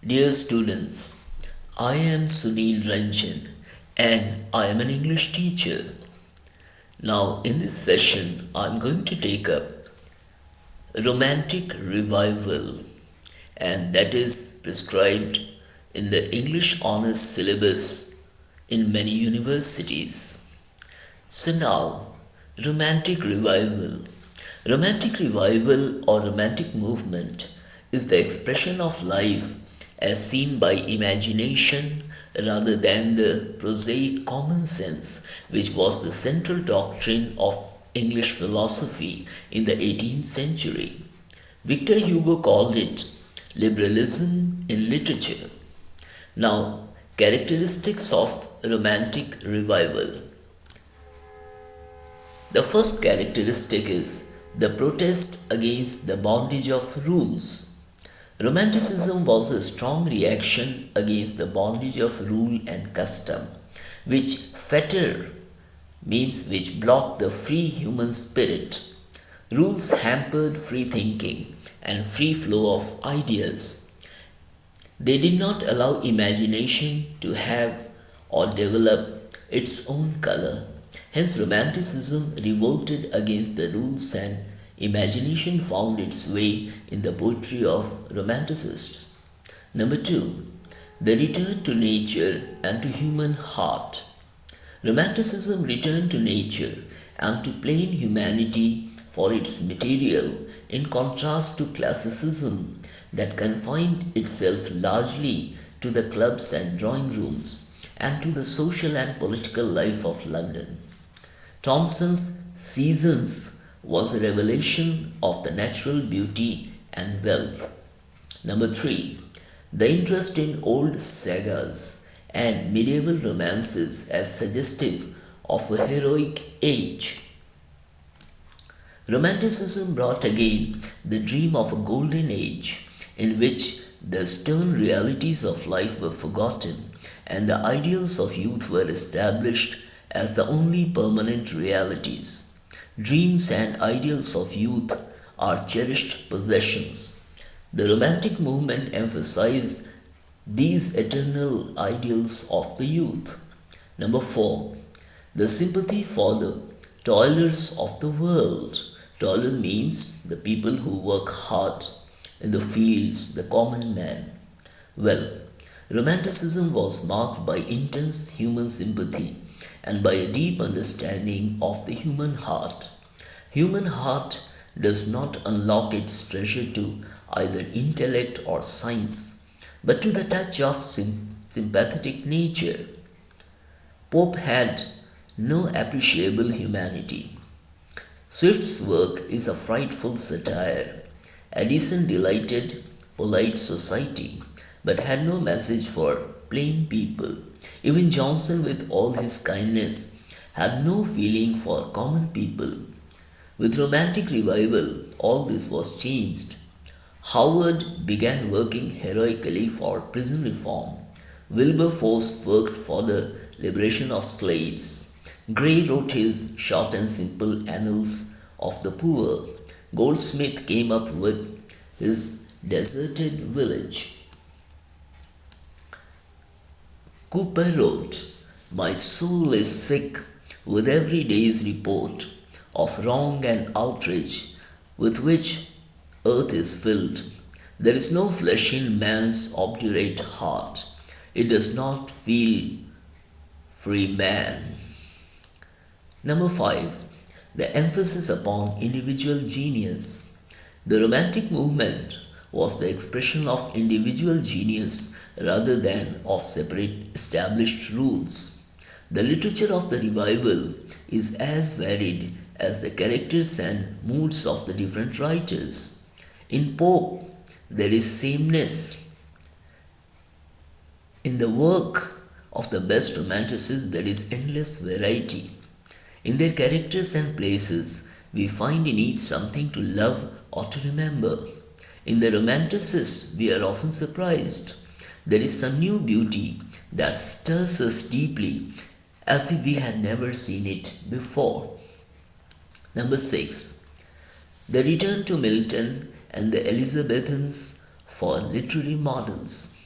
Dear students, I am Sunil Ranjan and I am an English teacher. Now, in this session, I am going to take up romantic revival, and that is prescribed in the English honors syllabus in many universities. So, now, romantic revival. Romantic revival or romantic movement is the expression of life as seen by imagination rather than the prosaic common sense, which was the central doctrine of English philosophy in the 18th century. Victor Hugo called it liberalism in literature. Now, characteristics of romantic revival. The first characteristic is the protest against the bondage of rules. Romanticism was a strong reaction against the bondage of rule and custom, which fetter means which block the free human spirit. Rules hampered free thinking and free flow of ideas. They did not allow imagination to have or develop its own color. Hence, Romanticism revolted against the rules and imagination found its way in the poetry of Romanticists. Number two, the return to nature and to human heart. Romanticism returned to nature and to plain humanity for its material, in contrast to classicism that confined itself largely to the clubs and drawing rooms and to the social and political life of London. Thomson's Seasons was a revelation of the natural beauty and wealth. Number three, the interest in old sagas and medieval romances as suggestive of a heroic age. Romanticism brought again the dream of a golden age in which the stern realities of life were forgotten and the ideals of youth were established as the only permanent realities. Dreams and ideals of youth are cherished possessions. The Romantic movement emphasized these eternal ideals of the youth. Number four, the sympathy for the toilers of the world. Toiler means the people who work hard in the fields, the common man. Well, Romanticism was marked by intense human sympathy and by a deep understanding of the human heart. Human heart does not unlock its treasure to either intellect or science, but to the touch of sympathetic nature. Pope had no appreciable humanity. Swift's work is a frightful satire. Addison delighted polite society, but had no message for plain people. Even Johnson, with all his kindness, had no feeling for common people. With Romantic Revival, all this was changed. Howard began working heroically for prison reform. Wilberforce worked for the liberation of slaves. Gray wrote his short and simple annals of the poor. Goldsmith came up with his deserted village. Cooper wrote, "My soul is sick with every day's report of wrong and outrage with which earth is filled. There is no flesh in man's obdurate heart. It does not feel free man." Number five, the emphasis upon individual genius. The Romantic movement was the expression of individual genius rather than of separate established rules. The literature of the revival is as varied as the characters and moods of the different writers. In Pope, there is sameness. In the work of the best romanticists, there is endless variety. In their characters and places, we find in each something to love or to remember. In the romanticists, we are often surprised. There is some new beauty that stirs us deeply as if we had never seen it before. Number six, the return to Milton and the Elizabethans for literary models.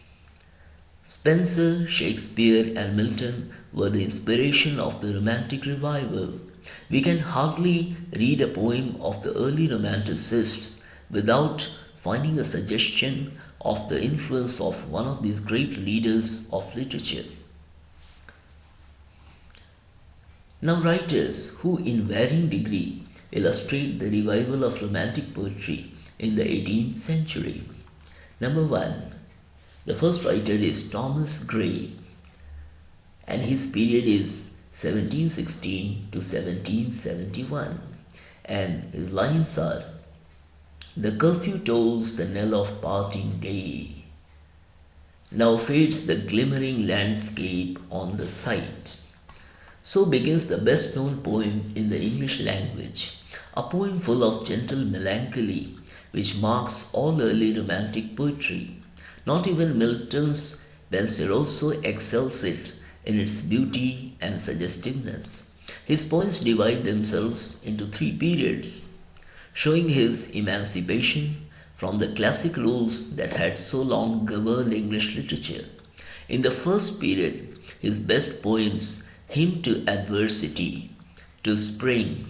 Spenser, Shakespeare, and Milton were the inspiration of the Romantic Revival. We can hardly read a poem of the early Romanticists without finding a suggestion of the influence of one of these great leaders of literature. Now, writers who, in varying degree, illustrate the revival of Romantic poetry in the 18th century. Number 1. The first writer is Thomas Gray, and his period is 1716 to 1771, and his lines are: "The curfew tolls the knell of parting day. Now fades the glimmering landscape on the sight." So begins the best known poem in the English language, a poem full of gentle melancholy which marks all early Romantic poetry. Not even Milton's Penseroso excels it in its beauty and suggestiveness. His poems divide themselves into three periods, showing his emancipation from the classic rules that had so long governed English literature. In the first period, his best poems, Hymn to Adversity, to Spring,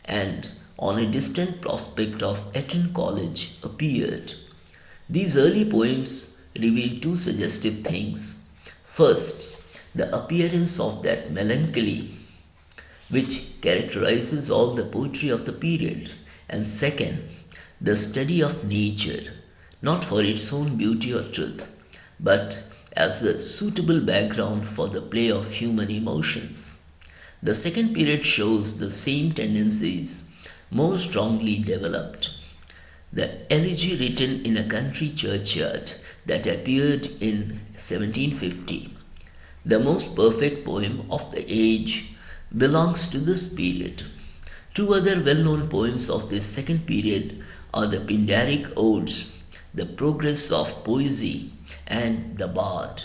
and On a Distant Prospect of Eton College, appeared. These early poems reveal two suggestive things. First, the appearance of that melancholy which characterizes all the poetry of the period, and second, the study of nature, not for its own beauty or truth, but as a suitable background for the play of human emotions. The second period shows the same tendencies more strongly developed. The elegy written in a country churchyard that appeared in 1750, the most perfect poem of the age, belongs to this period. Two other well-known poems of this second period are the Pindaric Odes, The Progress of Poesy, and The Bard.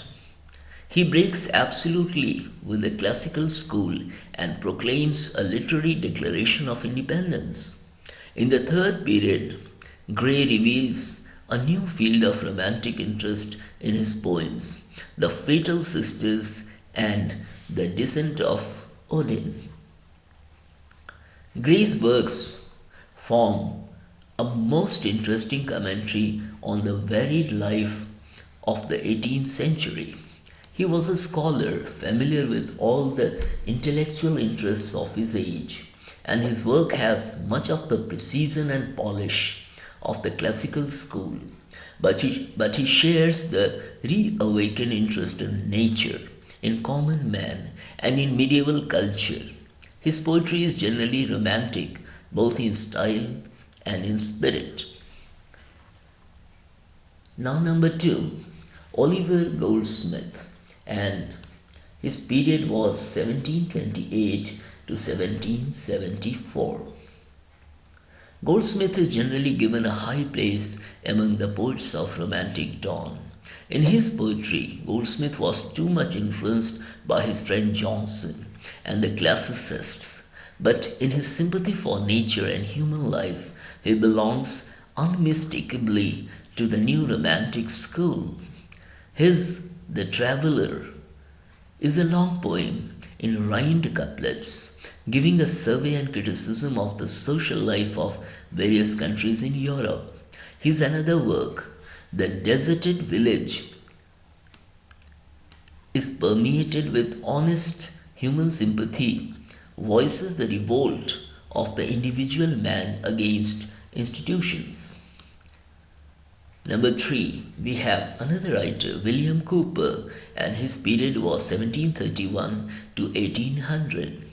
He breaks absolutely with the classical school and proclaims a literary declaration of independence. In the third period, Gray reveals a new field of romantic interest in his poems, The Fatal Sisters and The Descent of Odin. Gray's works form a most interesting commentary on the varied life of the 18th century. He was a scholar familiar with all the intellectual interests of his age, and his work has much of the precision and polish of the classical school. But he shares the reawakened interest in nature, in common man, and in medieval culture. His poetry is generally romantic, both in style and in spirit. Now, number 2, Oliver Goldsmith, and his period was 1728 to 1774. Goldsmith is generally given a high place among the poets of Romantic dawn. In his poetry, Goldsmith was too much influenced by his friend Johnson and the classicists, but in his sympathy for nature and human life, he belongs unmistakably to the new Romantic school. His The Traveller is a long poem in rhymed couplets, giving a survey and criticism of the social life of various countries in Europe. His another work, The Deserted Village, is permeated with honest human sympathy, voices the revolt of the individual man against institutions. Number 3, we have another writer, William Cowper, and his period was 1731 to 1800.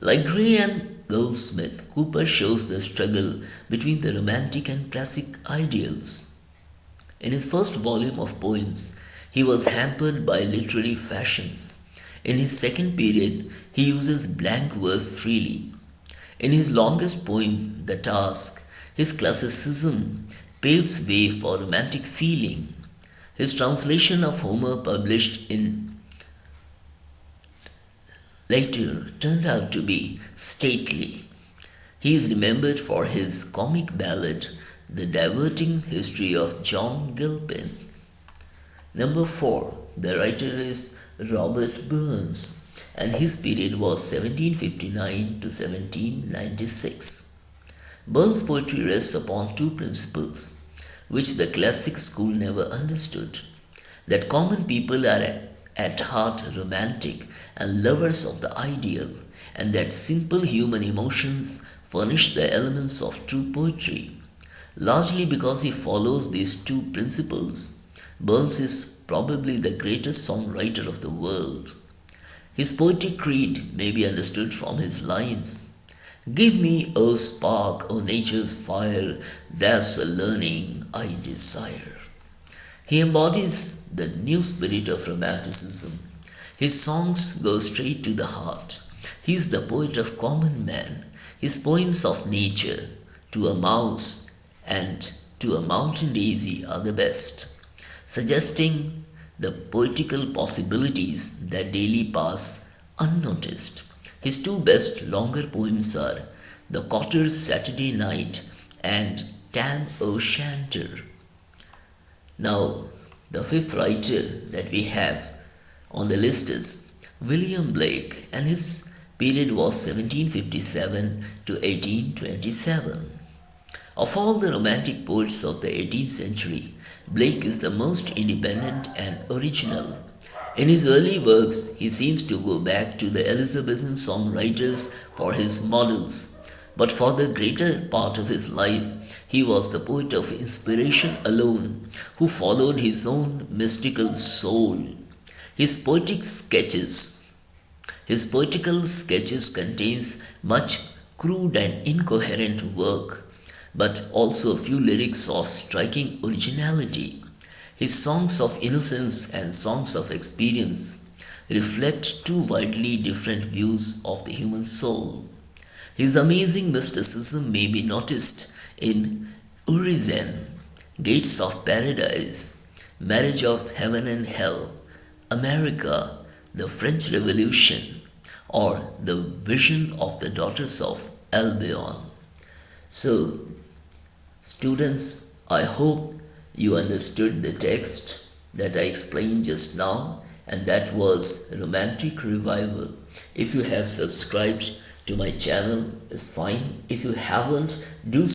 Like Gray and Goldsmith, Cowper shows the struggle between the romantic and classic ideals. In his first volume of poems, he was hampered by literary fashions. In his second period, he uses blank verse freely. In his longest poem, The Task, his classicism paves way for romantic feeling. His translation of Homer, published in later, turned out to be stately. He is remembered for his comic ballad, The Diverting History of John Gilpin. Number 4, The writer is Robert Burns, and his period was 1759 to 1796. Burns' poetry rests upon two principles, which the classic school never understood: that common people are at heart romantic and lovers of the ideal, and that simple human emotions furnish the elements of true poetry. Largely because he follows these two principles, Burns is probably the greatest songwriter of the world. His poetic creed may be understood from his lines: "Give me a spark, O nature's fire, that's a learning I desire." He embodies the new spirit of Romanticism. His songs go straight to the heart. He is the poet of common man. His poems of nature, "To a Mouse" and "To a Mountain Daisy" are the best, suggesting the poetical possibilities that daily pass unnoticed. His two best longer poems are "The Cotter's Saturday Night" and "Tam O'Shanter." Now, the fifth writer that we have on the list is William Blake, and his period was 1757 to 1827. Of all the romantic poets of the 18th century, Blake is the most independent and original. In his early works, he seems to go back to the Elizabethan songwriters for his models, but for the greater part of his life, he was the poet of inspiration alone, who followed his own mystical soul. His poetic sketches his poetical sketches contains much crude and incoherent work, but also a few lyrics of striking originality. His songs of innocence and songs of experience reflect two widely different views of the human soul. His amazing mysticism may be noticed in Urizen, Gates of Paradise, Marriage of Heaven and Hell, America, the French Revolution, or the Vision of the Daughters of Albion. So, students, I hope you understood the text that I explained just now, and that was Romantic Revival. If you have subscribed to my channel, it's fine. If you haven't, do